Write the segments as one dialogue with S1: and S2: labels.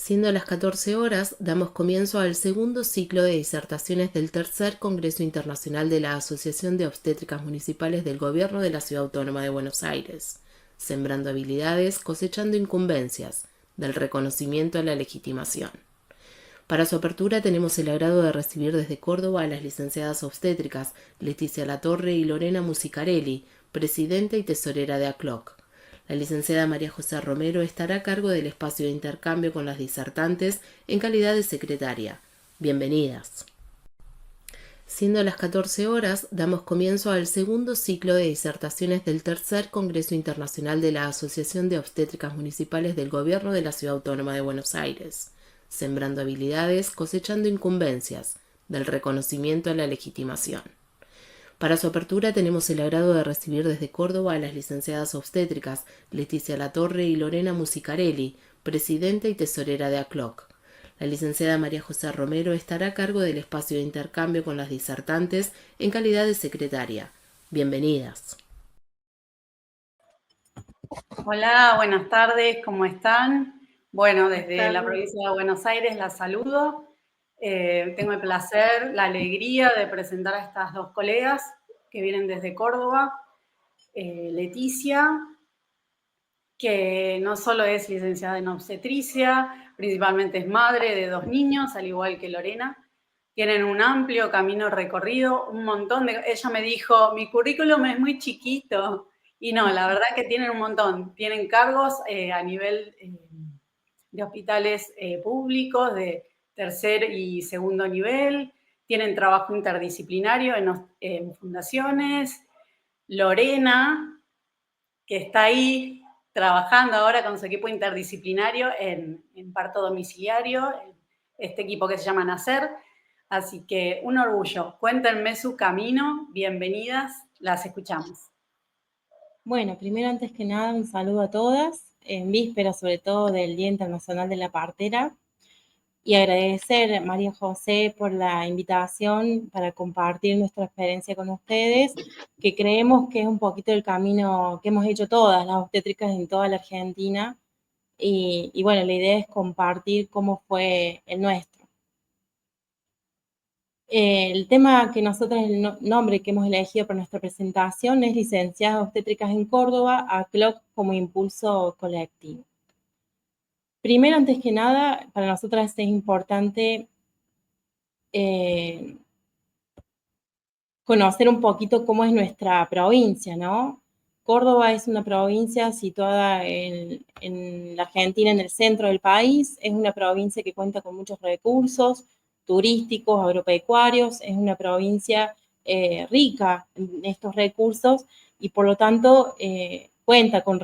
S1: Siendo las 14 horas, damos comienzo al segundo ciclo de disertaciones del tercer Congreso Internacional de la Asociación de Obstétricas Municipales del Gobierno de la Ciudad Autónoma de Buenos Aires, sembrando habilidades, cosechando incumbencias, del reconocimiento a la legitimación. Para su apertura tenemos el agrado de recibir desde Córdoba a las licenciadas obstétricas Leticia Latorre y Lorena Musicarelli, presidenta y tesorera de ACLOC. La licenciada María José Romero estará a cargo del espacio de intercambio con las disertantes en calidad de secretaria. Bienvenidas. Siendo las 14 horas, damos comienzo al segundo ciclo de disertaciones del tercer Congreso Internacional de la Asociación de Obstétricas Municipales del Gobierno de la Ciudad Autónoma de Buenos Aires, sembrando habilidades, cosechando incumbencias, del reconocimiento a la legitimación. Para su apertura tenemos el agrado de recibir desde Córdoba a las licenciadas obstétricas Leticia Latorre y Lorena Musicarelli, presidenta y tesorera de ACLOC. La licenciada María José Romero estará a cargo del espacio de intercambio con las disertantes en calidad de secretaria. Bienvenidas.
S2: Hola, buenas tardes, ¿cómo están? Bueno, desde la provincia de Buenos Aires las saludo. Tengo el placer, la alegría de presentar a estas dos colegas que vienen desde Córdoba. Leticia, que no solo es licenciada en obstetricia, principalmente es madre de 2 niños, al igual que Lorena. Tienen un amplio camino recorrido, un montón de... Ella me dijo, mi currículum es muy chiquito. Y no, la verdad que tienen un montón. Tienen cargos a nivel de hospitales públicos, de tercer y segundo nivel. Tienen trabajo interdisciplinario en fundaciones. Lorena, que está ahí trabajando ahora con su equipo interdisciplinario en parto domiciliario, este equipo que se llama Nacer. Así que un orgullo. Cuéntenme su camino. Bienvenidas. Las escuchamos.
S3: Bueno, primero, antes que nada, un saludo a todas, en víspera sobre todo del Día Internacional de la Partera, y agradecer a María José por la invitación para compartir nuestra experiencia con ustedes, que creemos que es un poquito el camino que hemos hecho todas las obstétricas en toda la Argentina, y bueno, la idea es compartir cómo fue el nuestro. El tema que nosotros, el nombre que hemos elegido para nuestra presentación es Licenciadas Obstétricas en Córdoba, ACLOC como impulso colectivo. Primero, antes que nada, para nosotras es importante conocer un poquito cómo es nuestra provincia, ¿no? Córdoba es una provincia situada en la Argentina, en el centro del país. Es una provincia que cuenta con muchos recursos turísticos, agropecuarios. Es una provincia rica en estos recursos y por lo tanto cuenta con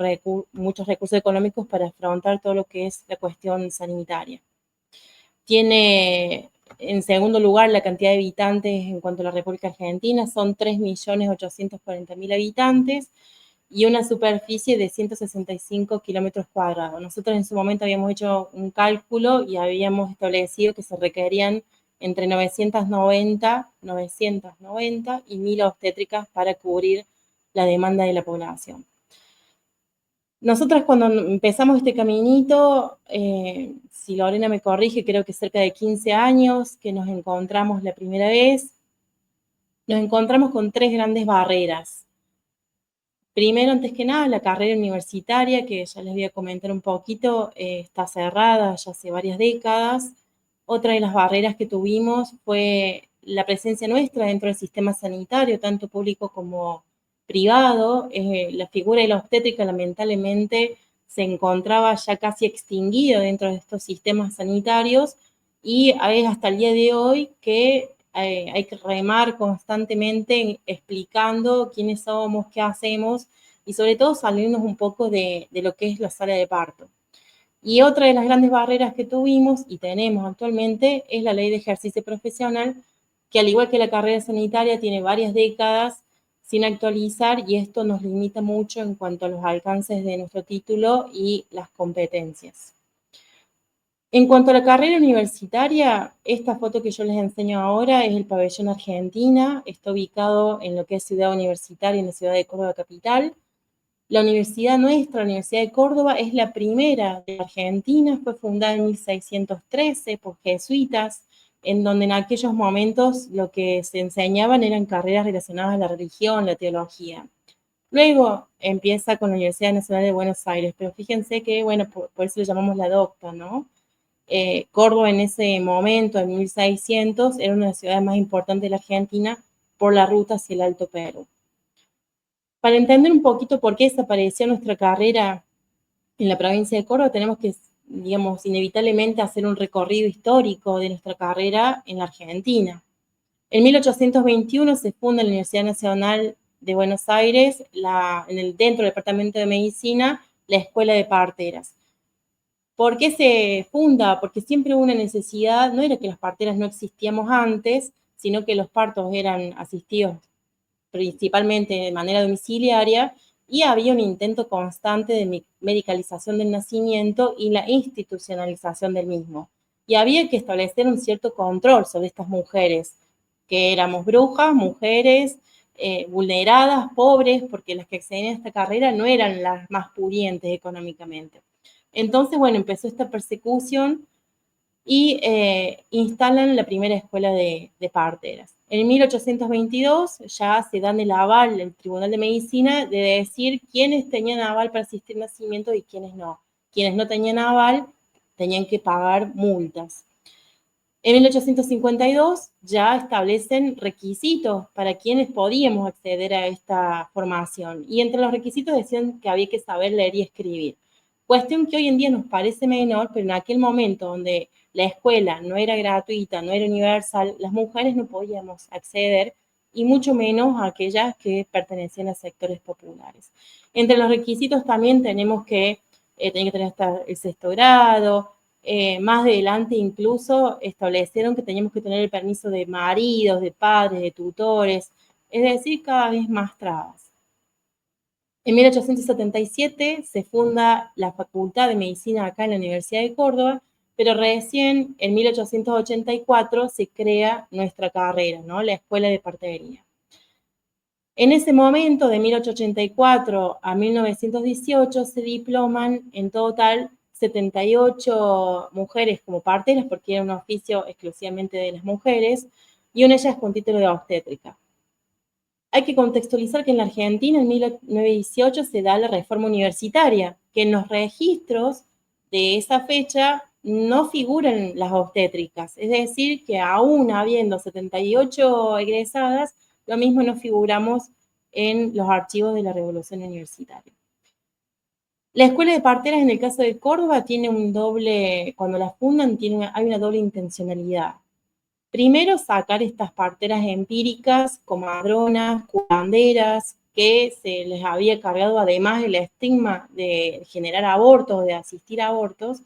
S3: muchos recursos económicos para afrontar todo lo que es la cuestión sanitaria. Tiene, en segundo lugar, la cantidad de habitantes en cuanto a la República Argentina, son 3.840.000 habitantes y una superficie de 165 kilómetros cuadrados. Nosotros en su momento habíamos hecho un cálculo y habíamos establecido que se requerían entre 990 y 1.000 obstétricas para cubrir la demanda de la población. Nosotras cuando empezamos este caminito, si Lorena me corrige, creo que cerca de 15 años que nos encontramos la primera vez, nos encontramos con 3 grandes barreras. Primero, antes que nada, la carrera universitaria, que ya les voy a comentar un poquito, está cerrada ya hace varias décadas. Otra de las barreras que tuvimos fue la presencia nuestra dentro del sistema sanitario, tanto público como privado. La figura de la obstétrica lamentablemente se encontraba ya casi extinguida dentro de estos sistemas sanitarios y es hasta el día de hoy que hay que remar constantemente explicando quiénes somos, qué hacemos y sobre todo salirnos un poco de lo que es la sala de parto. Y otra de las grandes barreras que tuvimos y tenemos actualmente es la ley de ejercicio profesional, que al igual que la carrera sanitaria tiene varias décadas sin actualizar y esto nos limita mucho en cuanto a los alcances de nuestro título y las competencias. En cuanto a la carrera universitaria, esta foto que yo les enseño ahora es el pabellón Argentina, está ubicado en lo que es Ciudad Universitaria, en la ciudad de Córdoba capital. La universidad nuestra, la Universidad de Córdoba, es la primera de Argentina, fue fundada en 1613 por jesuitas, en donde en aquellos momentos lo que se enseñaban eran carreras relacionadas a la religión, la teología. Luego empieza con la Universidad Nacional de Buenos Aires, pero fíjense que, bueno, por eso le llamamos la docta, ¿no? Córdoba en ese momento, en 1600, era una de las ciudades más importantes de la Argentina por la ruta hacia el Alto Perú. Para entender un poquito por qué desapareció nuestra carrera en la provincia de Córdoba, tenemos que, digamos, inevitablemente hacer un recorrido histórico de nuestra carrera en la Argentina. En 1821 se funda la Universidad Nacional de Buenos Aires, dentro del Departamento de Medicina, la Escuela de Parteras. ¿Por qué se funda? Porque siempre hubo una necesidad, no era que las parteras no existíamos antes, sino que los partos eran asistidos principalmente de manera domiciliaria, y había un intento constante de medicalización del nacimiento y la institucionalización del mismo. Y había que establecer un cierto control sobre estas mujeres, que éramos brujas, mujeres vulneradas, pobres, porque las que accedían a esta carrera no eran las más pudientes económicamente. Entonces, bueno, empezó esta persecución y instalan la primera escuela de parteras. En 1822 ya se dan el aval, el Tribunal de Medicina, de decir quiénes tenían aval para asistir al nacimiento y quiénes no. Quienes no tenían aval tenían que pagar multas. En 1852 ya establecen requisitos para quienes podíamos acceder a esta formación, y entre los requisitos decían que había que saber leer y escribir. Cuestión que hoy en día nos parece menor, pero en aquel momento donde la escuela no era gratuita, no era universal, las mujeres no podíamos acceder, y mucho menos a aquellas que pertenecían a sectores populares. Entre los requisitos también tenemos que tener que tener hasta el 6º grado. Más adelante incluso establecieron que teníamos que tener el permiso de maridos, de padres, de tutores, es decir, cada vez más trabas. En 1877 se funda la Facultad de Medicina acá en la Universidad de Córdoba, pero recién en 1884 se crea nuestra carrera, ¿no? La Escuela de Partería. En ese momento, de 1884 a 1918, se diploman en total 78 mujeres como parteras, porque era un oficio exclusivamente de las mujeres, y una de ellas con título de obstétrica. Hay que contextualizar que en la Argentina, en 1918, se da la reforma universitaria, que en los registros de esa fecha no figuran las obstétricas. Es decir, que aún habiendo 78 egresadas, lo mismo no figuramos en los archivos de la Revolución Universitaria. La Escuela de Parteras, en el caso de Córdoba, tiene un doble, cuando la fundan, hay una doble intencionalidad. Primero, sacar estas parteras empíricas, comadronas, curanderas, que se les había cargado además el estigma de generar abortos, de asistir a abortos.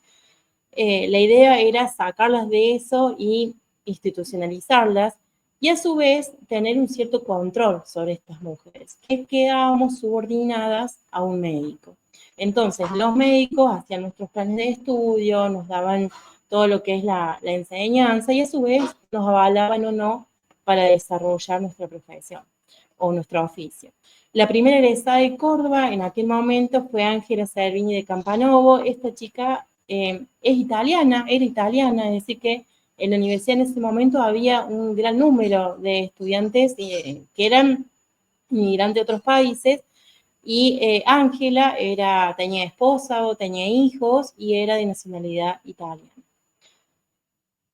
S3: La idea era sacarlas de eso y institucionalizarlas, y a su vez tener un cierto control sobre estas mujeres, que quedábamos subordinadas a un médico. Entonces, los médicos hacían nuestros planes de estudio, nos daban todo lo que es la enseñanza, y a su vez nos avalaban o no para desarrollar nuestra profesión o nuestro oficio. La primera egresada de Córdoba en aquel momento fue Ángela Servini de Campanovo. Esta chica es italiana, era italiana, es decir que en la universidad en ese momento había un gran número de estudiantes que eran inmigrantes de otros países, y Ángela tenía esposa o tenía hijos y era de nacionalidad italiana.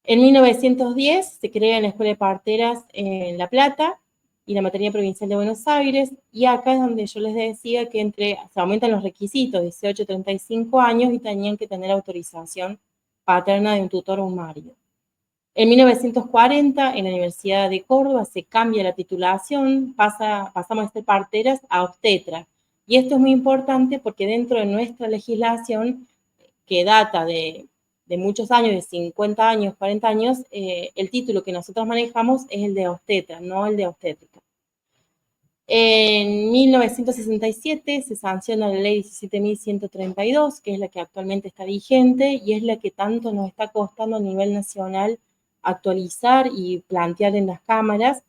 S3: En 1910 se crea la Escuela de Parteras en La Plata y la Maternidad Provincial de Buenos Aires, y acá es donde yo les decía que se aumentan los requisitos, 18 a 35 años, y tenían que tener autorización paterna de un tutor o un marido. En 1940, en la Universidad de Córdoba, se cambia la titulación, pasamos de ser parteras a obstetra. Y esto es muy importante porque dentro de nuestra legislación, que data de muchos años, de 50 años, 40 años, el título que nosotros manejamos es el de obstetra, no el de obstétrica. En 1967 se sanciona la ley 17.132, que es la que actualmente está vigente y es la que tanto nos está costando a nivel nacional actualizar y plantear en las cámaras.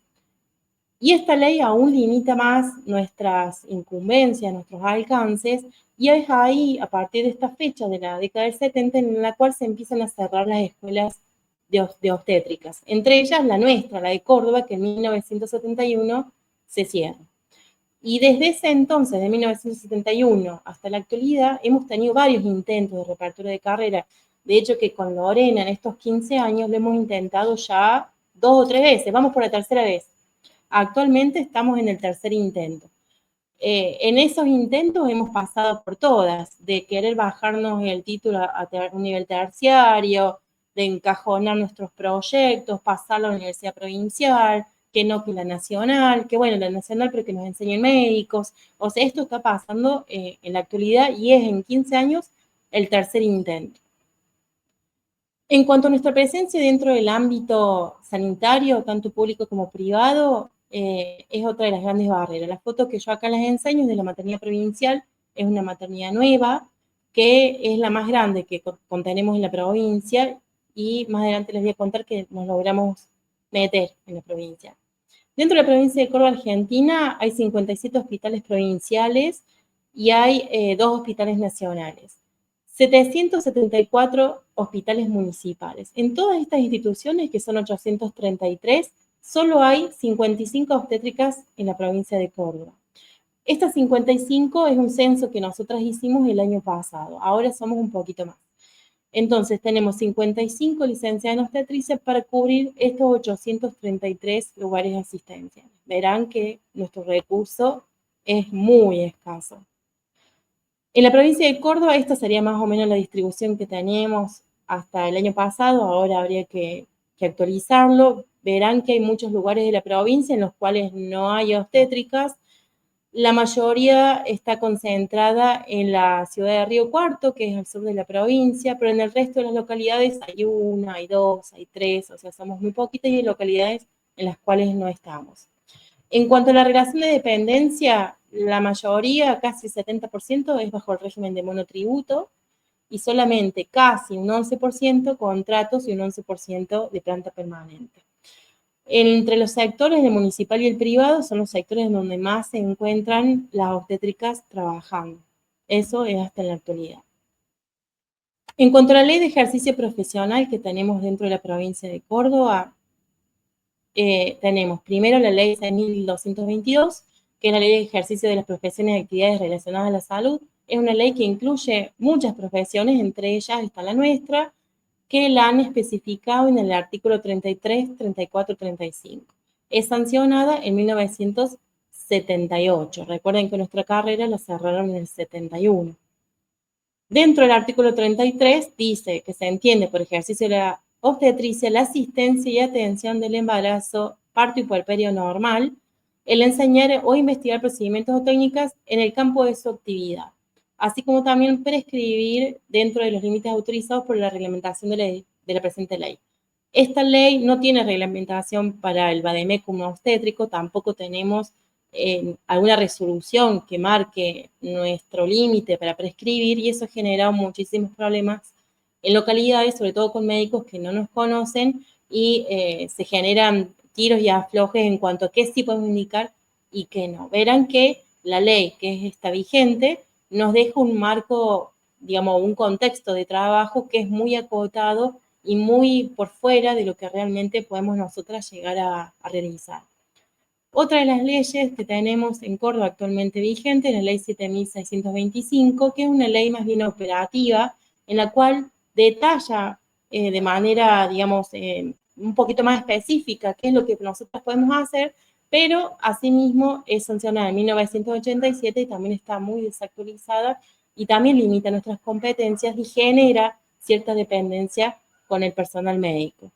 S3: Y esta ley aún limita más nuestras incumbencias, nuestros alcances, y es ahí, a partir de esta fecha de la década del 70, en la cual se empiezan a cerrar las escuelas de obstétricas. Entre ellas la nuestra, la de Córdoba, que en 1971 se cierra. Y desde ese entonces, de 1971 hasta la actualidad, hemos tenido varios intentos de reapertura de carrera. De hecho, que con Lorena en estos 15 años lo hemos intentado ya 2 o 3 veces, vamos por la tercera vez. Actualmente estamos en el tercer intento. En esos intentos hemos pasado por todas, de querer bajarnos el título a un nivel terciario, de encajonar nuestros proyectos, pasarlo a la universidad provincial, que no que la nacional, que bueno, la nacional pero que nos enseñen médicos. O sea, esto está pasando en la actualidad y es en 15 años el tercer intento. En cuanto a nuestra presencia dentro del ámbito sanitario, tanto público como privado, es otra de las grandes barreras. La foto que yo acá les enseño es de la maternidad provincial, es una maternidad nueva, que es la más grande que contenemos en la provincia, y más adelante les voy a contar que nos logramos meter en la provincia. Dentro de la provincia de Córdoba, Argentina, hay 57 hospitales provinciales y hay 2 hospitales nacionales. 774 hospitales municipales. En todas estas instituciones, que son 833, solo hay 55 obstétricas en la provincia de Córdoba. Estas 55 es un censo que nosotras hicimos el año pasado. Ahora somos un poquito más. Entonces, tenemos 55 licenciadas en obstetricia para cubrir estos 833 lugares de asistencia. Verán que nuestro recurso es muy escaso. En la provincia de Córdoba, esta sería más o menos la distribución que teníamos hasta el año pasado. Ahora habría que actualizarlo. Verán que hay muchos lugares de la provincia en los cuales no hay obstétricas. La mayoría está concentrada en la ciudad de Río Cuarto, que es al sur de la provincia, pero en el resto de las localidades hay 1, hay 2, hay 3, o sea, somos muy poquitas y hay localidades en las cuales no estamos. En cuanto a la relación de dependencia, la mayoría, casi 70%, es bajo el régimen de monotributo y solamente casi un 11% contratos y un 11% de planta permanente. Entre los sectores, el municipal y el privado, son los sectores donde más se encuentran las obstétricas trabajando. Eso es hasta en la actualidad. En cuanto a la ley de ejercicio profesional que tenemos dentro de la provincia de Córdoba, tenemos primero la ley 6.222, que es la ley de ejercicio de las profesiones y actividades relacionadas a la salud. Es una ley que incluye muchas profesiones, entre ellas está la nuestra, que la han especificado en el artículo 33, 34, 35. Es sancionada en 1978. Recuerden que nuestra carrera la cerraron en el 71. Dentro del artículo 33 dice que se entiende por ejercicio de la obstetricia la asistencia y atención del embarazo, parto y puerperio normal, el enseñar o investigar procedimientos o técnicas en el campo de su actividad, así como también prescribir dentro de los límites autorizados por la reglamentación de la presente ley. Esta ley no tiene reglamentación para el vademecum obstétrico, tampoco tenemos alguna resolución que marque nuestro límite para prescribir, y eso genera muchísimos problemas en localidades, sobre todo con médicos que no nos conocen, y se generan tiros y aflojes en cuanto a qué sí podemos indicar y qué no. Verán que la ley que es esta vigente nos deja un marco, digamos, un contexto de trabajo que es muy acotado y muy por fuera de lo que realmente podemos nosotras llegar a realizar. Otra de las leyes que tenemos en Córdoba actualmente vigente es la ley 7.625, que es una ley más bien operativa, en la cual detalla de manera, digamos, un poquito más específica qué es lo que nosotros podemos hacer, pero asimismo es sancionada en 1987 y también está muy desactualizada y también limita nuestras competencias y genera cierta dependencia con el personal médico.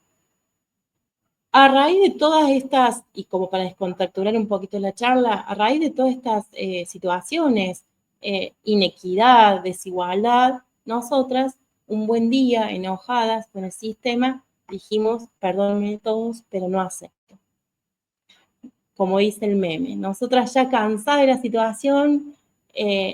S3: A raíz de todas estas, y como para descontracturar un poquito la charla, a raíz de todas estas situaciones, inequidad, desigualdad, nosotras, un buen día, enojadas con el sistema, dijimos, perdónenme todos, pero no acepto. Como dice el meme, nosotras ya cansadas de la situación,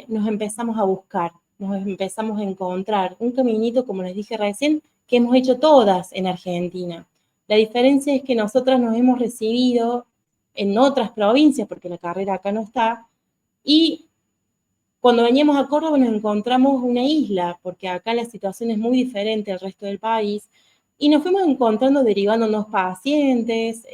S3: nos empezamos a buscar, nos empezamos a encontrar un caminito, como les dije recién, que hemos hecho todas en Argentina. La diferencia es que nosotras nos hemos recibido en otras provincias, porque la carrera acá no está, y cuando veníamos a Córdoba nos encontramos una isla, porque acá la situación es muy diferente al resto del país, y nos fuimos encontrando derivándonos pacientes.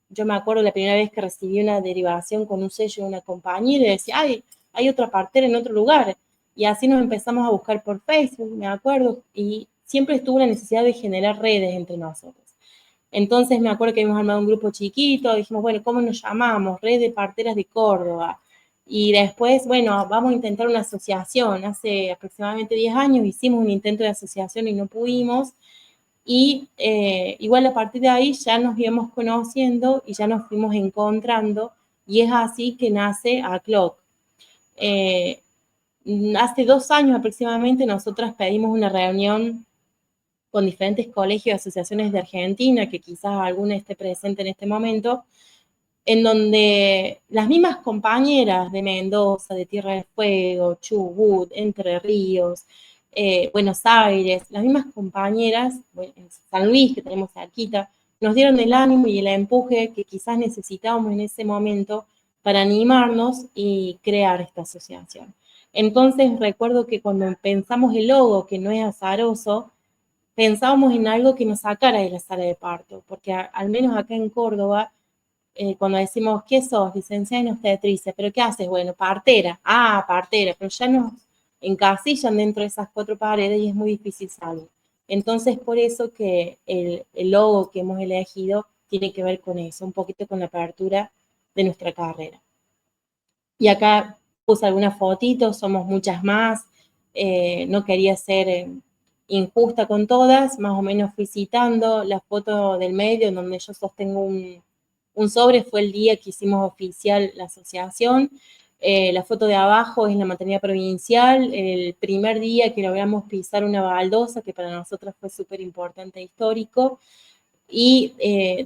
S3: Yo me acuerdo la primera vez que recibí una derivación con un sello de una compañera y decía, ay, hay otra partera en otro lugar. Y así nos empezamos a buscar por Facebook, me acuerdo, y siempre estuvo la necesidad de generar redes entre nosotros. Entonces me acuerdo que habíamos armado un grupo chiquito, dijimos, bueno, ¿cómo nos llamamos? Red de Parteras de Córdoba. Y después, bueno, vamos a intentar una asociación. Hace aproximadamente 10 años hicimos un intento de asociación y no pudimos. Y igual a partir de ahí ya nos íbamos conociendo y ya nos fuimos encontrando. Y es así que nace ACLOC. Eh, Hace 2 años aproximadamente nosotras pedimos una reunión con diferentes colegios y asociaciones de Argentina, que quizás alguna esté presente en este momento, en donde las mismas compañeras de Mendoza, de Tierra del Fuego, Chubut, Entre Ríos, Buenos Aires, las mismas compañeras, bueno, San Luis, que tenemos cerquita, nos dieron el ánimo y el empuje que quizás necesitábamos en ese momento para animarnos y crear esta asociación. Entonces recuerdo que cuando pensamos el logo, que no es azaroso, pensábamos en algo que nos sacara de la sala de parto, porque al menos acá en Córdoba, cuando decimos, ¿qué sos? Licenciada en obstetricia, ¿pero qué haces? Bueno, partera, partera, pero ya nos encasillan dentro de esas 4 paredes y es muy difícil salir. Entonces, por eso que el logo que hemos elegido tiene que ver con eso, un poquito con la apertura de nuestra carrera. Y acá puse algunas fotitos, somos muchas más, no quería ser injusta con todas, más o menos fui citando la foto del medio en donde yo sostengo un sobre, fue el día que hicimos oficial la asociación. La foto de abajo es la maternidad provincial, el primer día que logramos pisar una baldosa, que para nosotros fue súper importante e histórico, y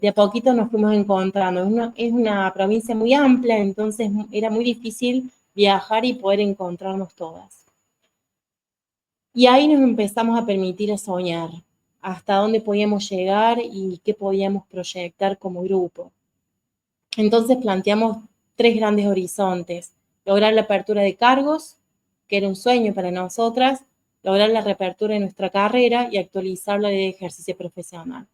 S3: de a poquito nos fuimos encontrando. Es una provincia muy amplia, entonces era muy difícil viajar y poder encontrarnos todas. Y ahí nos empezamos a permitir a soñar, hasta dónde podíamos llegar y qué podíamos proyectar como grupo. Entonces planteamos 3 grandes horizontes: lograr la apertura de cargos, que era un sueño para nosotras, lograr la reapertura de nuestra carrera y actualizar la ley de ejercicio profesional.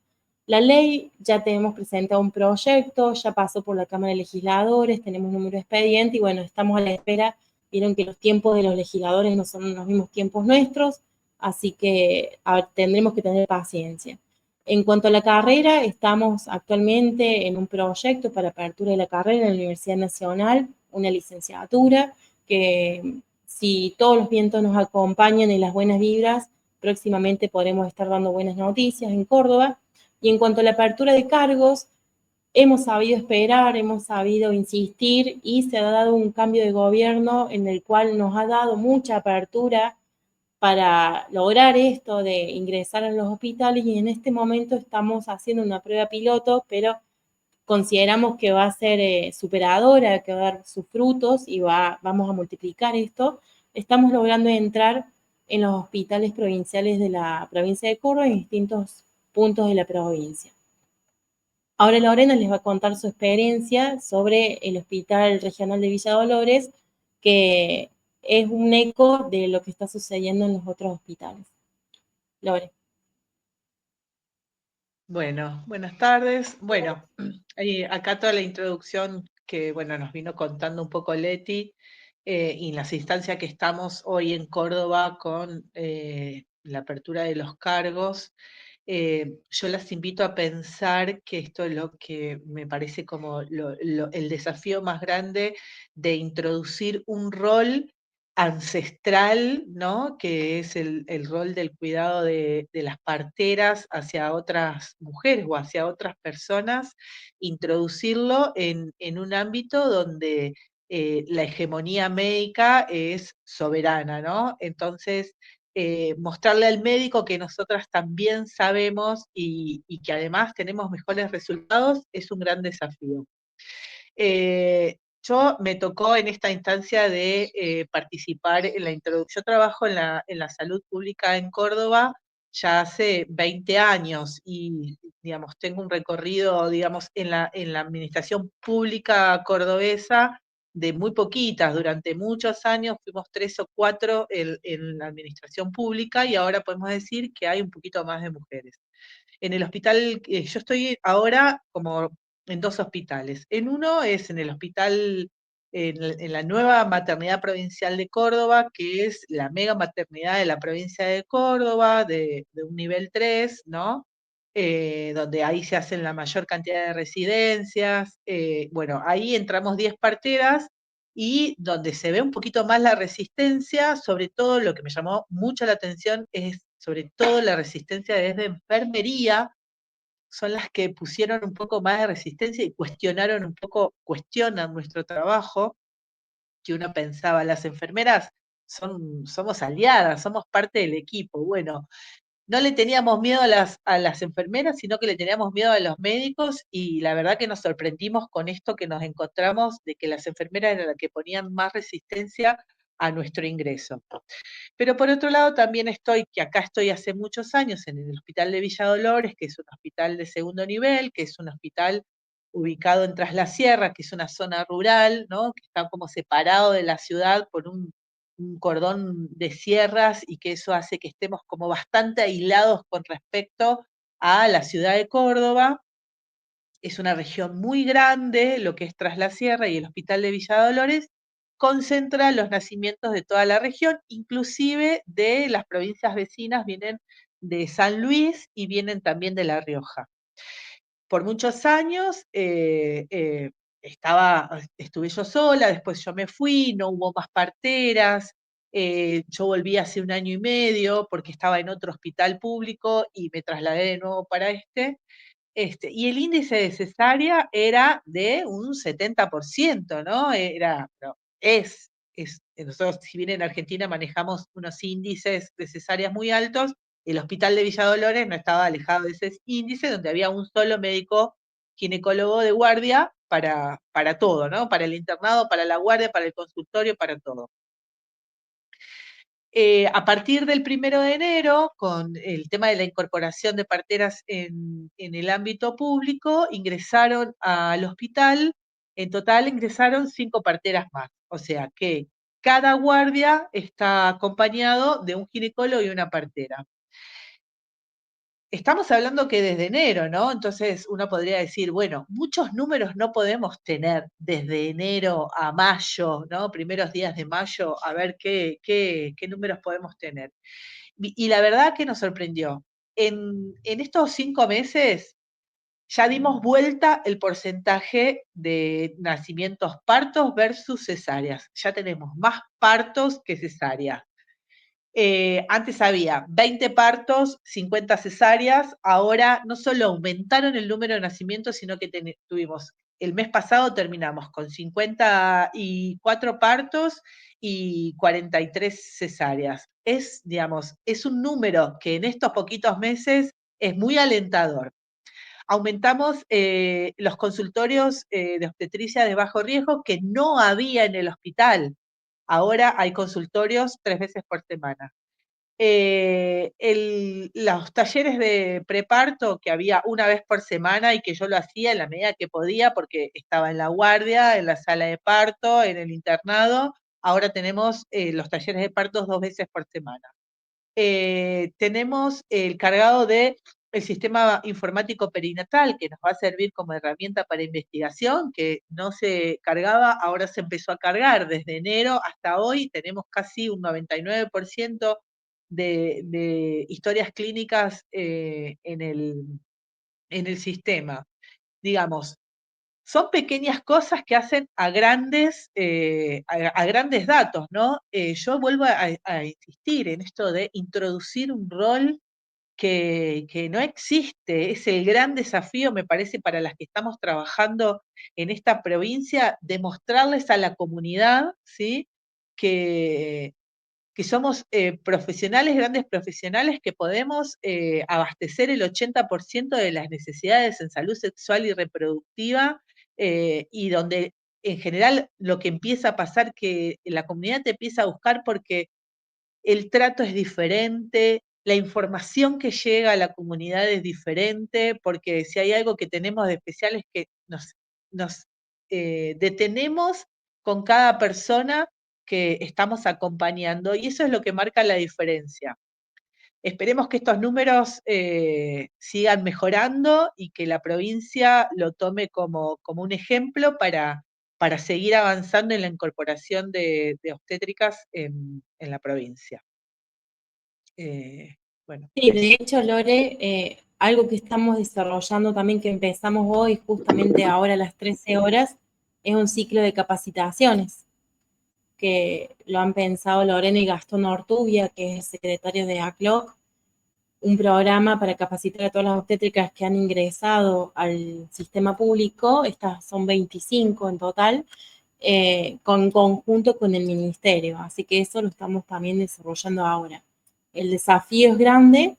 S3: La ley, ya tenemos presentado un proyecto, ya pasó por la Cámara de Legisladores, tenemos un número de expediente y bueno, estamos a la espera. Vieron que los tiempos de los legisladores no son los mismos tiempos nuestros, así que tendremos que tener paciencia. En cuanto a la carrera, estamos actualmente en un proyecto para apertura de la carrera en la Universidad Nacional, una licenciatura que, si todos los vientos nos acompañan y las buenas vibras, próximamente podremos estar dando buenas noticias en Córdoba. Y en cuanto a la apertura de cargos, hemos sabido esperar, hemos sabido insistir y se ha dado un cambio de gobierno en el cual nos ha dado mucha apertura para lograr esto de ingresar a los hospitales, y en este momento estamos haciendo una prueba piloto, pero consideramos que va a ser superadora, que va a dar sus frutos y vamos a multiplicar esto. Estamos logrando entrar en los hospitales provinciales de la provincia de Córdoba en distintos puntos de la provincia. Ahora Lorena les va a contar su experiencia sobre el Hospital Regional de Villa Dolores, que es un eco de lo que está sucediendo en los otros hospitales. Lore.
S4: Bueno, buenas tardes. Bueno, acá toda la introducción que, bueno, nos vino contando un poco Leti, y las instancias que estamos hoy en Córdoba con la apertura de los cargos. Yo las invito a pensar que esto es lo que me parece como el desafío más grande de introducir un rol ancestral, ¿no? Que es el rol del cuidado de las parteras hacia otras mujeres o hacia otras personas, introducirlo en un ámbito donde la hegemonía médica es soberana, ¿no? Entonces, mostrarle al médico que nosotras también sabemos y que además tenemos mejores resultados es un gran desafío. Yo me tocó en esta instancia de participar en la introducción. Yo trabajo en la salud pública en Córdoba ya hace 20 años y, digamos, tengo un recorrido, digamos, en la administración pública cordobesa de muy poquitas. Durante muchos años fuimos 3 o 4 en la administración pública y ahora podemos decir que hay un poquito más de mujeres. En el hospital, yo estoy ahora como en 2 hospitales. En uno es en el hospital, en la nueva maternidad provincial de Córdoba, que es la mega maternidad de la provincia de Córdoba, de un nivel 3, ¿no? Donde ahí se hacen la mayor cantidad de residencias. Bueno, ahí entramos 10 parteras y donde se ve un poquito más la resistencia, sobre todo lo que me llamó mucho la atención es sobre todo la resistencia desde enfermería, son las que pusieron un poco más de resistencia y cuestionaron un poco, cuestionan nuestro trabajo, que uno pensaba, las enfermeras somos aliadas, somos parte del equipo. Bueno, no le teníamos miedo a las enfermeras, sino que le teníamos miedo a los médicos y la verdad que nos sorprendimos con esto que nos encontramos de que las enfermeras eran las que ponían más resistencia a nuestro ingreso. Pero por otro lado también que acá estoy hace muchos años en el Hospital de Villa Dolores, que es un hospital de segundo nivel, que es un hospital ubicado en Tras la Sierra, que es una zona rural, ¿no? Que está como separado de la ciudad por un cordón de sierras y que eso hace que estemos como bastante aislados con respecto a la ciudad de Córdoba. Es una región muy grande, lo que es Tras la Sierra y el Hospital de Villa Dolores, concentra los nacimientos de toda la región, inclusive de las provincias vecinas, vienen de San Luis y vienen también de La Rioja. Por muchos años estuve yo sola, después yo me fui, no hubo más parteras, yo volví hace 1 año y medio porque estaba en otro hospital público y me trasladé de nuevo para y el índice de cesárea era de un 70%, ¿no? Nosotros, si bien en Argentina manejamos unos índices de cesáreas muy altos, el hospital de Villa Dolores no estaba alejado de ese índice, donde había un solo médico ginecólogo de guardia para todo, ¿no? Para el internado, para la guardia, para el consultorio, para todo. A partir del 1 de enero, con el tema de la incorporación de parteras en el ámbito público, ingresaron al hospital, en total ingresaron 5 parteras más. O sea que cada guardia está acompañado de un ginecólogo y una partera. Estamos hablando que desde enero, ¿no? Entonces uno podría decir, bueno, muchos números no podemos tener desde enero a mayo, ¿no? Primeros días de mayo, a ver qué números podemos tener. Y la verdad que nos sorprendió. En estos 5 meses ya dimos vuelta el porcentaje de nacimientos partos versus cesáreas. Ya tenemos más partos que cesáreas. Antes había 20 partos, 50 cesáreas, ahora no solo aumentaron el número de nacimientos, sino que tuvimos, el mes pasado terminamos con 54 partos y 43 cesáreas. Digamos, es un número que en estos poquitos meses es muy alentador. Aumentamos los consultorios de obstetricia de bajo riesgo que no había en el hospital. Ahora hay consultorios 3 veces por semana. Los talleres de preparto que había una vez por semana y que yo lo hacía en la medida que podía porque estaba en la guardia, en la sala de parto, en el internado, ahora tenemos los talleres de partos 2 veces por semana. Tenemos el cargado del sistema informático perinatal que nos va a servir como herramienta para investigación, que no se cargaba, ahora se empezó a cargar desde enero hasta hoy, tenemos casi un 99% de historias clínicas en el sistema. Digamos, son pequeñas cosas que hacen a grandes datos, ¿no? Yo vuelvo a insistir en esto de introducir un rol que no existe, es el gran desafío, me parece, para las que estamos trabajando en esta provincia, demostrarles a la comunidad, ¿sí? Que somos profesionales, grandes profesionales, que podemos abastecer el 80% de las necesidades en salud sexual y reproductiva, y donde en general lo que empieza a pasar que la comunidad te empieza a buscar porque el trato es diferente, la información que llega a la comunidad es diferente, porque si hay algo que tenemos de especial es que nos detenemos con cada persona que estamos acompañando, y eso es lo que marca la diferencia. Esperemos que estos números sigan mejorando y que la provincia lo tome como un ejemplo para seguir avanzando en la incorporación de obstétricas en la provincia. Bueno,
S3: Sí, de
S4: eso.
S3: hecho, Lore, algo que estamos desarrollando también, que empezamos hoy, justamente ahora a las 13 horas, es un ciclo de capacitaciones, que lo han pensado Lorena y Gastón Ortubia, que es el secretario de ACLOC, un programa para capacitar a todas las obstétricas que han ingresado al sistema público, estas son 25 en total, con conjunto con el ministerio, así que eso lo estamos también desarrollando ahora. El desafío es grande,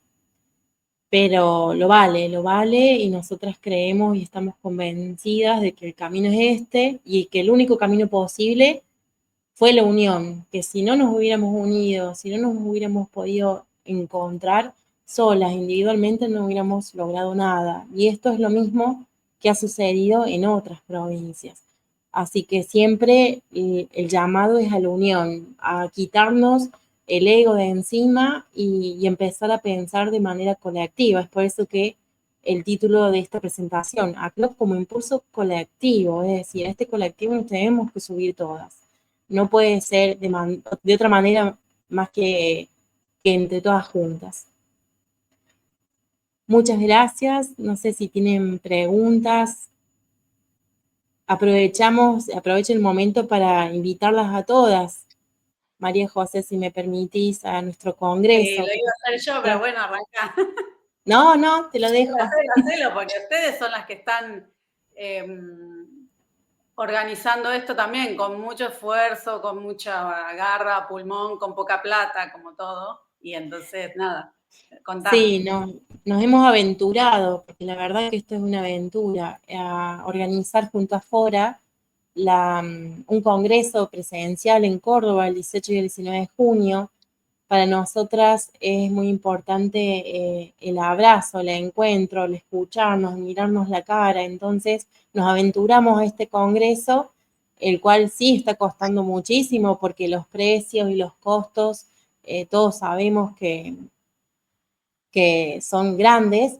S3: pero lo vale y nosotras creemos y estamos convencidas de que el camino es este y que el único camino posible fue la unión, que si no nos hubiéramos unido, si no nos hubiéramos podido encontrar solas, individualmente, no hubiéramos logrado nada. Y esto es lo mismo que ha sucedido en otras provincias. Así que siempre el llamado es a la unión, a quitarnos el ego de encima y empezar a pensar de manera colectiva. Es por eso que el título de esta presentación, ACLOC como impulso colectivo, es decir, a este colectivo nos tenemos que subir todas. No puede ser de otra manera más que entre todas juntas. Muchas gracias. No sé si tienen preguntas. Aprovecho el momento para invitarlas a todas. María José, si me permitís, a nuestro
S2: Sí,
S3: congreso.
S2: lo iba a hacer yo, pero bueno, arranca.
S3: No, no, te lo dejo.
S2: Hacelo, porque ustedes son las que están organizando esto también con mucho esfuerzo, con mucha garra, pulmón, con poca plata, como todo. Y entonces, nada, contame.
S3: Sí, nos hemos aventurado, porque la verdad que esto es una aventura, a organizar junto a Fora un congreso presencial en Córdoba el 18 y el 19 de junio. Para nosotras es muy importante el abrazo, el encuentro, el escucharnos, mirarnos la cara. Entonces nos aventuramos a este congreso, el cual sí está costando muchísimo porque los precios y los costos, todos sabemos que son grandes,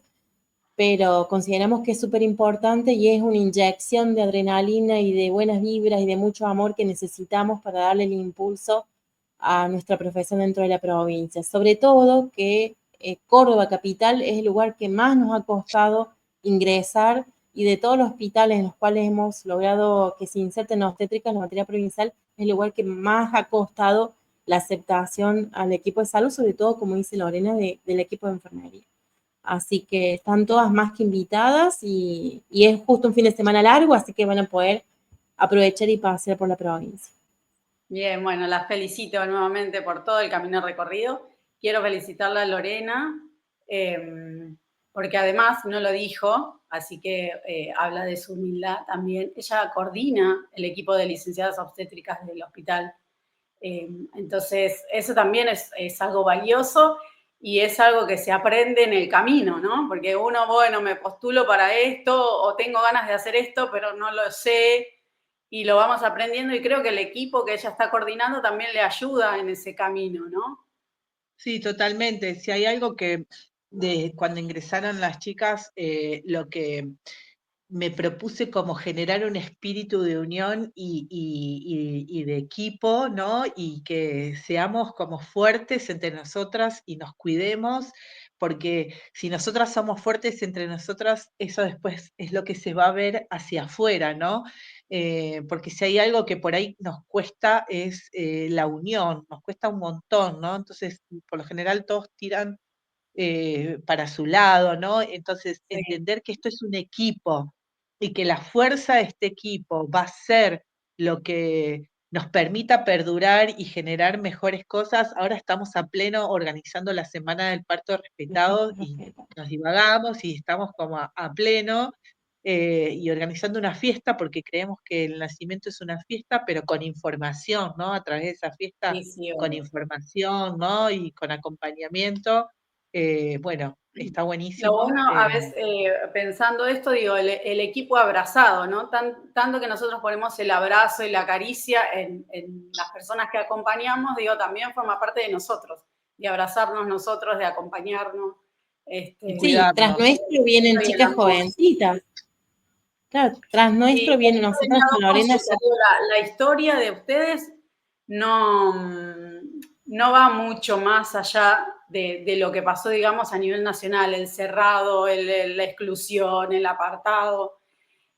S3: pero consideramos que es súper importante y es una inyección de adrenalina y de buenas vibras y de mucho amor que necesitamos para darle el impulso a nuestra profesión dentro de la provincia. Sobre todo que Córdoba Capital es el lugar que más nos ha costado ingresar y de todos los hospitales en los cuales hemos logrado que se inserten obstétricas en la materia provincial, es el lugar que más ha costado la aceptación al equipo de salud, sobre todo, como dice Lorena, del equipo de enfermería. Así que están todas más que invitadas y es justo un fin de semana largo, así que van a poder aprovechar y pasear por la provincia.
S2: Bien, bueno, las felicito nuevamente por todo el camino recorrido. Quiero felicitarla a Lorena, porque además no lo dijo, así que habla de su humildad también. Ella coordina el equipo de licenciadas obstétricas del hospital. Entonces, eso también es algo valioso y es algo que se aprende en el camino, ¿no? Porque uno, bueno, me postulo para esto o tengo ganas de hacer esto, pero no lo sé y lo vamos aprendiendo y creo que el equipo que ella está coordinando también le ayuda en ese camino, ¿no?
S4: Sí, totalmente. Si hay algo que cuando ingresaron las chicas, lo que me propuse como generar un espíritu de unión y de equipo, ¿no? Y que seamos como fuertes entre nosotras y nos cuidemos, porque si nosotras somos fuertes entre nosotras, eso después es lo que se va a ver hacia afuera, ¿no? Porque si hay algo que por ahí nos cuesta es la unión, nos cuesta un montón, ¿no? Entonces, por lo general todos tiran para su lado, ¿no? Entonces,
S2: Sí,
S4: entender que esto es un equipo y que la fuerza de este equipo va a ser lo que nos permita perdurar y generar mejores cosas. Ahora estamos a pleno organizando la Semana del Parto Respetado y nos divagamos y estamos como a pleno y organizando una fiesta porque creemos que el nacimiento es una fiesta, pero con información, ¿no? A través de esa fiesta,
S2: sí, sí,
S4: con
S2: obvio.
S4: información, ¿no? Y con acompañamiento bueno, está
S2: Lo
S4: buenísimo.
S2: bueno, a veces, pensando esto, digo, el equipo abrazado, ¿no? Tanto que nosotros ponemos el abrazo y la caricia en las personas que acompañamos, digo, también forma parte de nosotros, de abrazarnos nosotros, de acompañarnos.
S4: Y
S3: Sí,
S4: cuidarnos.
S3: tras nuestro vienen
S2: y el
S3: chicas
S2: amor.
S3: jovencitas. Claro, tras nuestro
S2: Y
S3: vienen nosotras con Lorena.
S2: la historia de ustedes no, no va mucho más allá de lo que pasó, digamos, a nivel nacional, el cerrado, la exclusión, el apartado.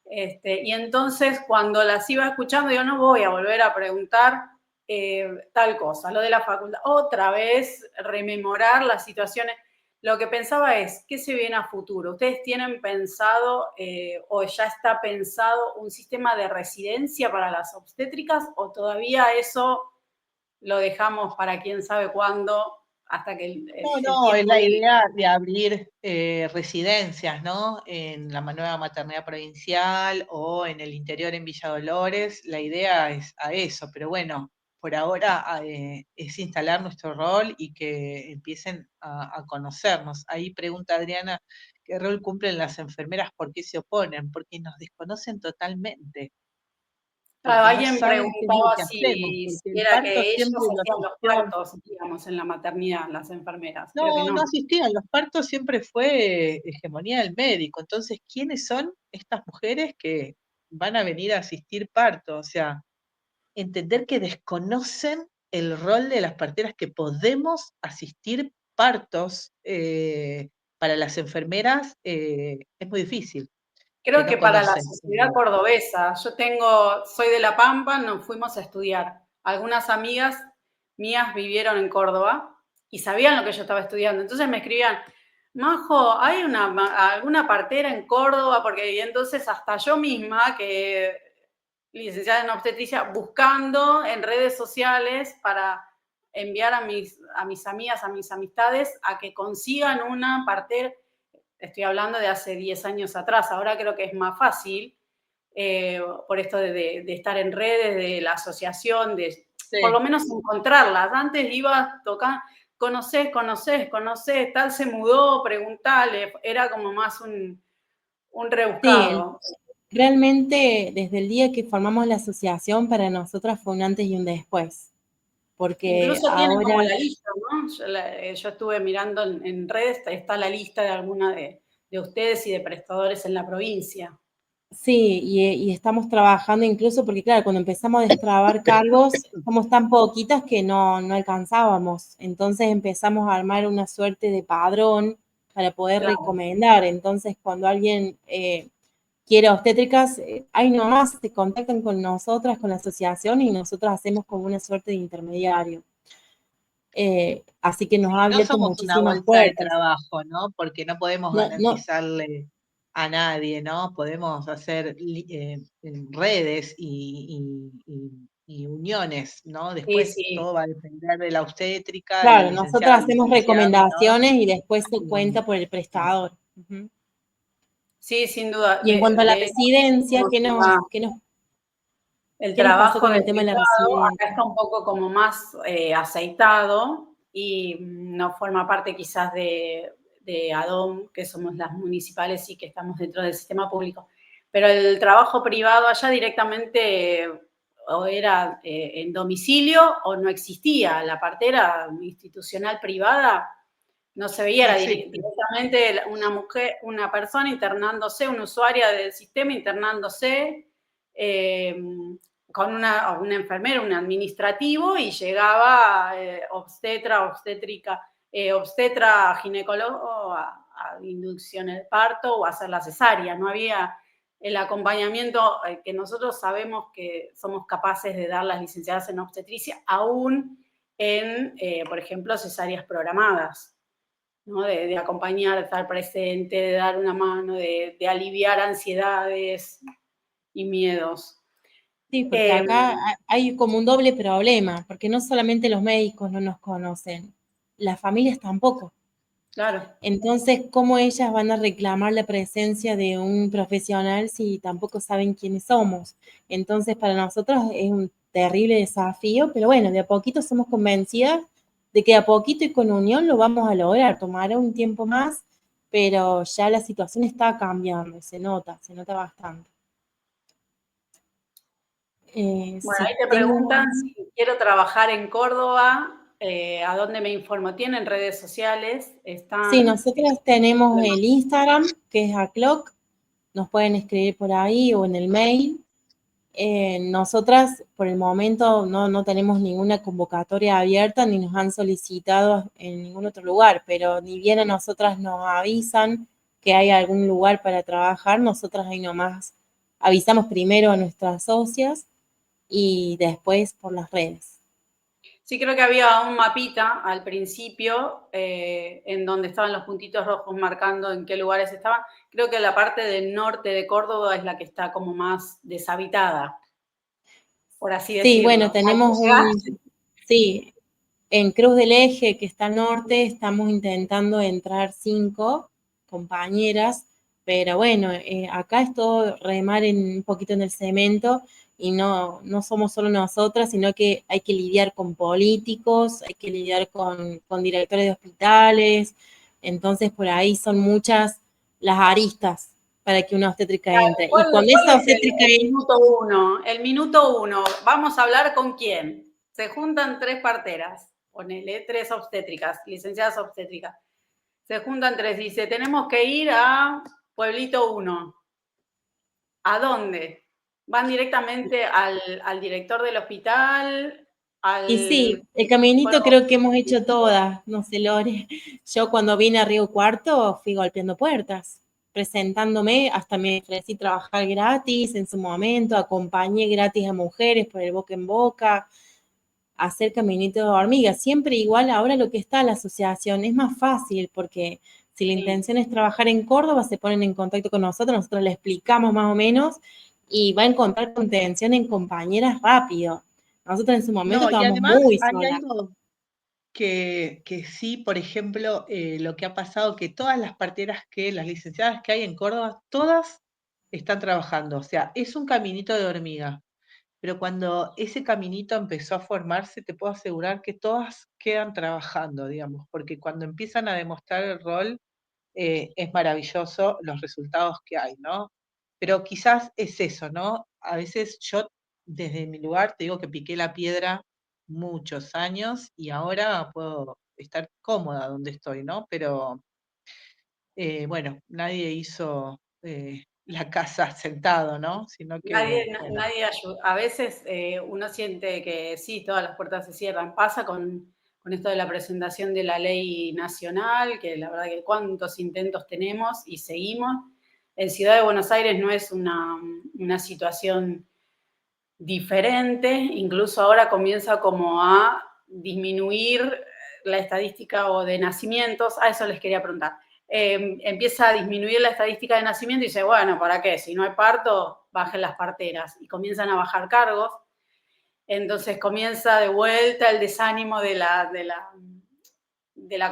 S2: Y entonces, cuando las iba escuchando, yo no voy a volver a preguntar tal cosa, lo de la facultad. Otra vez, rememorar las situaciones. Lo que pensaba es, ¿qué se viene a futuro? ¿Ustedes tienen pensado o ya está pensado un sistema de residencia para las obstétricas o todavía eso lo dejamos para quién sabe cuándo hasta que el
S4: No, es
S2: tiempo
S4: la
S2: diga?
S4: idea de abrir residencias, ¿no? En la nueva maternidad provincial o en el interior en Villa Dolores. La idea es a eso, pero bueno, por ahora es instalar nuestro rol y que empiecen a conocernos. Ahí pregunta Adriana, ¿qué rol cumplen las enfermeras? ¿Por qué se oponen? Porque nos desconocen totalmente. Porque no
S2: Alguien
S4: saben qué es lo
S2: preguntaba
S4: que hacemos,
S2: si
S4: porque el
S2: era
S4: parto
S2: que ellos
S4: siempre lo
S2: hacían los
S4: asistió.
S2: partos, digamos, en la maternidad, las enfermeras.
S4: No,
S2: Creo que
S4: no
S2: no.
S4: asistían, los partos siempre fue hegemonía del médico. Entonces, ¿quiénes son estas mujeres que van a venir a asistir parto? O sea, entender que desconocen el rol de las parteras, que podemos asistir partos para las enfermeras, es muy difícil, que
S2: Creo
S4: no
S2: que para la
S4: conocen.
S2: sociedad cordobesa, soy de La Pampa, nos fuimos a estudiar. Algunas amigas mías vivieron en Córdoba y sabían lo que yo estaba estudiando. Entonces me escribían, Majo, ¿hay alguna partera en Córdoba? Porque y entonces hasta yo misma, que licenciada en obstetricia, buscando en redes sociales para enviar a mis amigas, a mis amistades, a que consigan una partera. Estoy hablando de hace 10 años atrás, ahora creo que es más fácil, por esto de estar en redes, de la asociación, de por lo
S4: Sí.
S2: menos encontrarlas. Antes iba tocando, conocés, tal se mudó, preguntale, era como más un
S3: Sí,
S2: rebuscado.
S3: realmente desde el día que formamos la asociación, para nosotras fue un antes y un después. Porque
S2: Incluso tienen como
S3: ahora,
S2: la lista, ¿no? Yo estuve mirando en redes, está la lista de alguna de ustedes y de prestadores en la provincia.
S3: sí, y estamos trabajando incluso porque, claro, cuando empezamos a destrabar cargos, somos tan poquitas que no alcanzábamos. Entonces empezamos a armar una suerte de padrón para poder
S2: Claro.
S3: recomendar. Entonces, cuando alguien quiere obstétricas, ahí nomás se contactan con nosotras, con la asociación, y nosotros hacemos como una suerte de intermediario. Así que nos ha
S4: No
S3: abierto
S4: somos una
S3: muchísimas
S4: bolsa de
S3: puertas.
S4: trabajo, ¿no? Porque no podemos
S3: No,
S4: garantizarle a nadie, ¿no? Podemos hacer redes y uniones, ¿no?
S2: Sí,
S4: Después
S2: sí.
S4: todo va a depender de la obstétrica, de la
S3: claro,
S4: licenciada,
S3: nosotros
S4: del
S3: hacemos
S4: licenciado, ¿no?
S3: recomendaciones y después se
S4: Y-
S3: cuenta por el prestador. Ujú.
S2: Sí, sin duda.
S3: Y en cuanto a la residencia,
S2: El
S3: qué nos pasó
S2: trabajo
S3: con
S2: de
S3: el tema de la
S2: privado acá
S3: residencia?
S2: está un poco como más aceitado y no forma parte quizás de ADOM, que somos las municipales y que estamos dentro del sistema público. Pero el trabajo privado allá directamente o era en domicilio o no existía. La partera institucional privada no se veía,
S4: No
S2: era
S4: existe.
S2: directamente una mujer, una persona internándose, una usuaria del sistema internándose eh, con una enfermera, un administrativo, y llegaba obstetra, ginecólogo a inducción del parto o a hacer la cesárea. No había el acompañamiento que nosotros sabemos que somos capaces de dar las licenciadas en obstetricia, aún en, por ejemplo, cesáreas programadas. ¿No? De acompañar, de estar presente, de dar una mano, de aliviar ansiedades y miedos.
S3: Sí, porque acá hay como un doble problema, porque no solamente los médicos no nos conocen, las familias tampoco.
S2: Claro.
S3: Entonces, ¿cómo ellas van a reclamar la presencia de un profesional si tampoco saben quiénes somos? Entonces, para nosotros es un terrible desafío, pero bueno, de a poquito somos convencidas de que a poquito y con unión lo vamos a lograr. Tomará un tiempo más, pero ya la situación está cambiando, se nota bastante.
S2: Bueno, ahí te preguntan si quiero trabajar en Córdoba, ¿a dónde me informo? ¿Tienen redes sociales?
S3: Sí, nosotros tenemos el Instagram, que es ACLOC, nos pueden escribir por ahí o en el mail. Nosotras, por el momento, no tenemos ninguna convocatoria abierta ni nos han solicitado en ningún otro lugar, pero ni bien a nosotras nos avisan que hay algún lugar para trabajar, nosotras ahí nomás avisamos primero a nuestras socias y después por las redes.
S2: Sí, creo que había un mapita al principio en donde estaban los puntitos rojos marcando en qué lugares estaban. Creo que la parte del norte de Córdoba es la que está como más deshabitada, por así decirlo.
S3: Sí, bueno, tenemos sí, en Cruz del Eje, que está al norte, estamos intentando entrar 5 compañeras, pero bueno, acá es todo remar un poquito en el cemento y no somos solo nosotras, sino que hay que lidiar con políticos, hay que lidiar con directores de hospitales, entonces por ahí son muchas las aristas para que una obstétrica entre.
S2: ¿Cuál,
S3: y cuando esa obstétrica
S2: el minuto uno? El minuto uno, vamos a hablar con quién. Se juntan 3 parteras, ponele 3 obstétricas, licenciadas obstétricas. Se juntan 3, dice, tenemos que ir a Pueblito 1. ¿A dónde? ¿Van directamente al director del hospital?
S3: Y sí, el caminito creo que hemos hecho todas, no sé, Lore. Yo cuando vine a Río Cuarto fui golpeando puertas, presentándome, hasta me ofrecí trabajar gratis en su momento, acompañé gratis a mujeres por el boca en boca, hacer caminito de hormiga. Siempre igual ahora lo que está la asociación es más fácil porque si la intención es trabajar en Córdoba, se ponen en contacto con nosotros le explicamos más o menos y va a encontrar contención en compañeras rápido. Nosotros en su momento estábamos muy solas.
S4: Hay algo que sí, por ejemplo, lo que ha pasado, que todas las parteras las licenciadas que hay en Córdoba, todas están trabajando. O sea, es un caminito de hormiga. Pero cuando ese caminito empezó a formarse, te puedo asegurar que todas quedan trabajando, digamos, porque cuando empiezan a demostrar el rol, es maravilloso los resultados que hay, ¿no? Pero quizás es eso, ¿no? A veces yo, desde mi lugar, te digo que piqué la piedra muchos años y ahora puedo estar cómoda donde estoy, ¿no? Pero, bueno, nadie hizo la casa sentado, ¿no? Sino que,
S2: nadie ayuda. A veces uno siente que sí, todas las puertas se cierran. Pasa con esto de la presentación de la ley nacional, que la verdad que cuántos intentos tenemos y seguimos. En Ciudad de Buenos Aires no es una situación diferente, incluso ahora comienza como a disminuir la estadística o de nacimientos, a eso les quería preguntar. Empieza a disminuir la estadística de nacimiento y dice, bueno, ¿para qué? Si no hay parto, bajen las parteras. Y comienzan a bajar cargos. Entonces comienza de vuelta el desánimo de la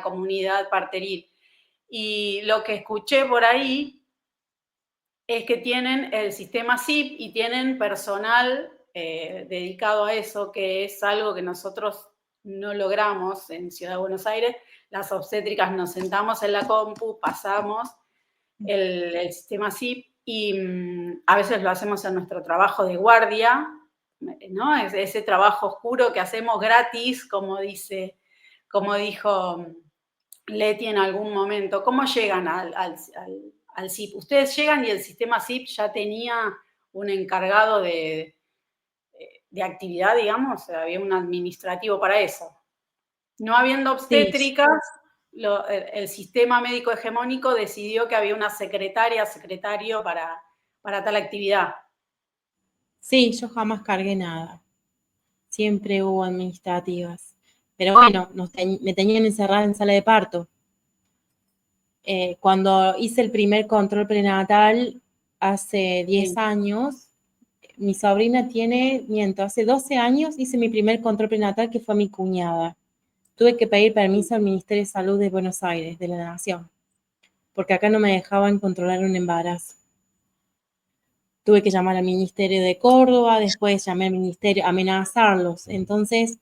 S2: comunidad parteril. Y lo que escuché por ahí es que tienen el sistema SIP y tienen personal dedicado a eso, que es algo que nosotros no logramos en Ciudad de Buenos Aires. Las obstétricas nos sentamos en la compu, pasamos el sistema SIP y a veces lo hacemos en nuestro trabajo de guardia, ¿no? Ese trabajo oscuro que hacemos gratis, como dijo Leti en algún momento. ¿Cómo llegan al SIP? Ustedes llegan y el sistema SIP ya tenía un encargado de actividad, digamos, había un administrativo para eso. No habiendo obstétricas, sí. El sistema médico hegemónico decidió que había una secretario para tal actividad.
S3: Sí, yo jamás cargué nada. Siempre hubo administrativas. Pero bueno, me tenían encerrada en sala de parto. Cuando hice el primer control prenatal hace 10 años, mi sobrina hace 12 años hice mi primer control prenatal que fue mi cuñada. Tuve que pedir permiso al Ministerio de Salud de Buenos Aires, de la Nación, porque acá no me dejaban controlar un embarazo. Tuve que llamar al Ministerio de Córdoba, después llamé al Ministerio, amenazarlos. Entonces,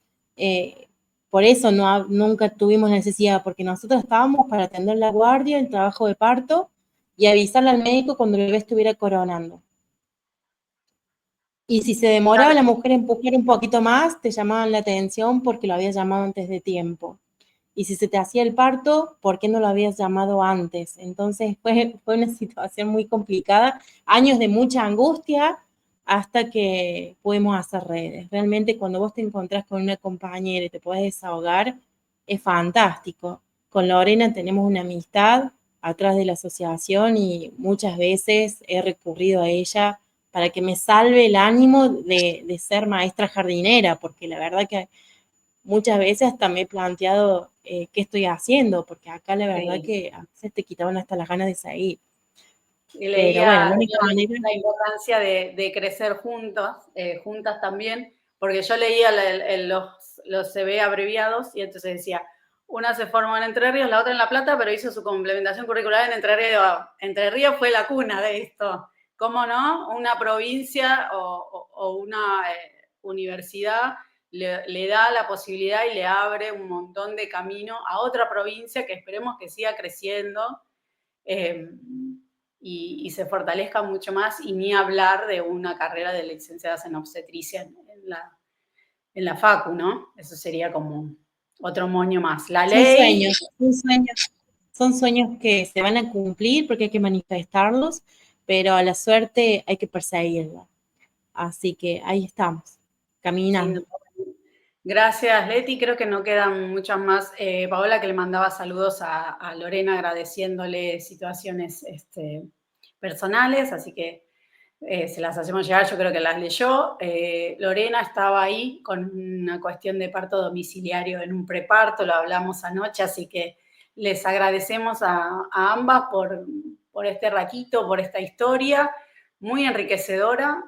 S3: por eso nunca tuvimos necesidad, porque nosotros estábamos para atender la guardia, el trabajo de parto y avisarle al médico cuando el bebé estuviera coronando. Y si se demoraba la mujer en empujar un poquito más, te llamaban la atención porque lo habías llamado antes de tiempo. Y si se te hacía el parto, ¿por qué no lo habías llamado antes? Entonces fue una situación muy complicada, años de mucha angustia hasta que pudimos hacer redes. Realmente cuando vos te encontrás con una compañera y te podés desahogar, es fantástico. Con Lorena tenemos una amistad atrás de la asociación y muchas veces he recurrido a ella para que me salve el ánimo de ser maestra jardinera, porque la verdad que muchas veces hasta me he planteado qué estoy haciendo, porque acá la verdad que a veces te quitaban hasta las ganas de seguir.
S2: Y leía
S3: pero bueno, la única manera...
S2: la importancia de crecer juntas también, porque yo leía los CB abreviados y entonces decía, una se formó en Entre Ríos, la otra en La Plata, pero hizo su complementación curricular en Entre Ríos. Entre Ríos fue la cuna de esto. ¿Cómo no? Una provincia o una universidad le da la posibilidad y le abre un montón de camino a otra provincia que esperemos que siga creciendo y se fortalezca mucho más, y ni hablar de una carrera de licenciadas en obstetricia en la facu, ¿no? Eso sería como otro moño más. La ley...
S3: Son sueños que se van a cumplir porque hay que manifestarlos, pero a la suerte hay que perseguirla. Así que ahí estamos, caminando.
S2: Gracias, Leti. Creo que no quedan muchas más. Paola, que le mandaba saludos a Lorena agradeciéndole situaciones personales, así que se las hacemos llegar, yo creo que las leyó. Lorena estaba ahí con una cuestión de parto domiciliario en un preparto, lo hablamos anoche, así que les agradecemos a ambas por este ratito, por esta historia, muy enriquecedora,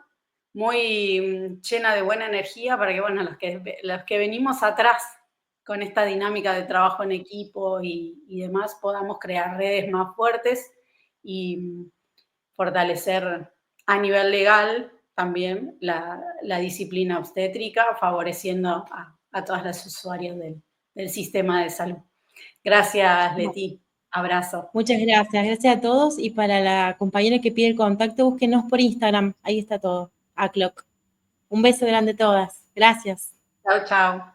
S2: muy llena de buena energía para que, bueno, los que venimos atrás con esta dinámica de trabajo en equipo y demás, podamos crear redes más fuertes y fortalecer a nivel legal también la disciplina obstétrica, favoreciendo a todas las usuarias del sistema de salud. Gracias, Leti. Abrazo.
S3: Muchas gracias. Gracias a todos. Y para la compañera que pide el contacto, búsquenos por Instagram. Ahí está todo. @clock. Un beso grande a todas. Gracias.
S2: Chao, chao.